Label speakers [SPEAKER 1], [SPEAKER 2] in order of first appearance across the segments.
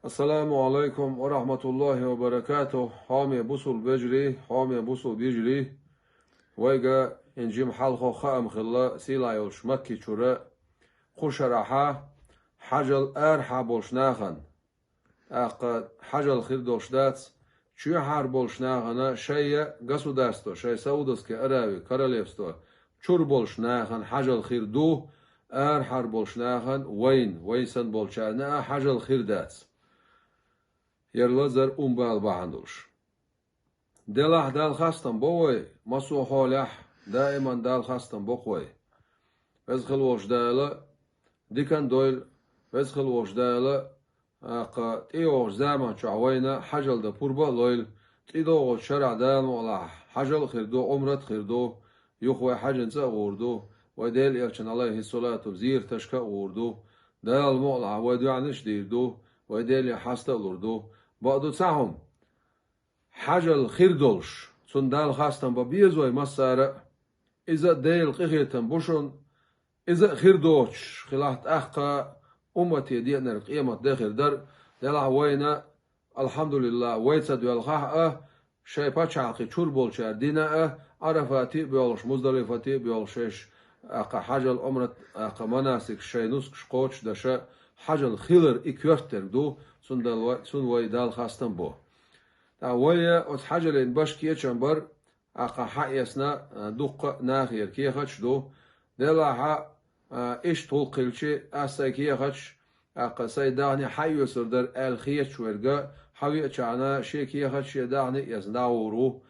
[SPEAKER 1] السلام عليكم ورحمة الله وبركاته. حامي بوصل بجري حامي بوصل بيجري ويجا إنجيم حلقو خام خلا سيلا يوش مكي شراء خوش راحة حجل أرحى بولشناخن أق حجل خير دوشدات شو حار بولشناخن شيء قصو داستو شيء سودس كأراوي كارليفستو شور بولشناخن حجل خير دو أرحر بولشناخن وين سن بولشانا حجل خير دات يرلزر بال باندوش دلح دال خاستم بوي مسو حولح دائما دال خاستم بوي فزخل وش دالا ديكن دويل فزخل وش دالا اقا تيوش زعما شعوينا حجل دا پوربا لويل تيدو شرع دال مولا حجل خيردو عمرت خيردو يخوي حجن غوردو وديل يلشن عليه الصلاة وزير تشكا غوردو دال مولا ودو عنش ديردو وديل يحاستا لوردو بعدو تساهم حجل خيردولش سندال خاستن ببيزوي مسارة إذا ديل قيتن بوشون إذا خيردوش خلاحت أحقا أمتي دينا القيمة داخل در دلع وينا الحمد لله ويتسد والخاحة شاي باتشاقي تشور بولشار دينا عرفاتي بيولش مزدلفتي بيولشش أقا حجل أمرت أقا مناسك شاي نسك شقوش دشا حجل خيلر إكوفتر دو سن وي دال خاستن بو ويا أت حجلين باش كيتشن بر أقا حقيسنا دوق ناخير كيخش دو دلها إيش تولقلشي أسا كيخش أقا سيداني حيو سردر الخيتش ورقا حوي أتشعنا شي كيخش يداني يزناورو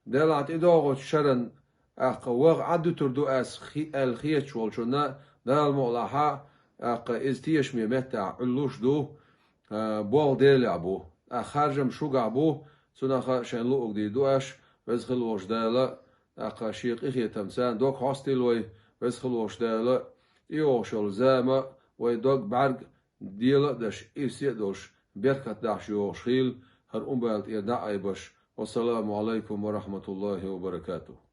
[SPEAKER 1] دلها تدوغو شرن أقا وغ عدو تردو أس الخيتش والشنا دل مغلحا أقا إزتيش ميمتع علوش دو بول ديل عبو أخرجم شو عبو سنخا شان لو أقدي دوش وزخل وش دالا أقا شيق إخي تمسان دوك هاستيل وي وزخل وش دالا إيوشل زاما وي دوك بعرق ديلا داش إيسي دوش بركت داش يوشخيل هر أمبالت إيداعي باش والسلام عليكم ورحمة الله وبركاته.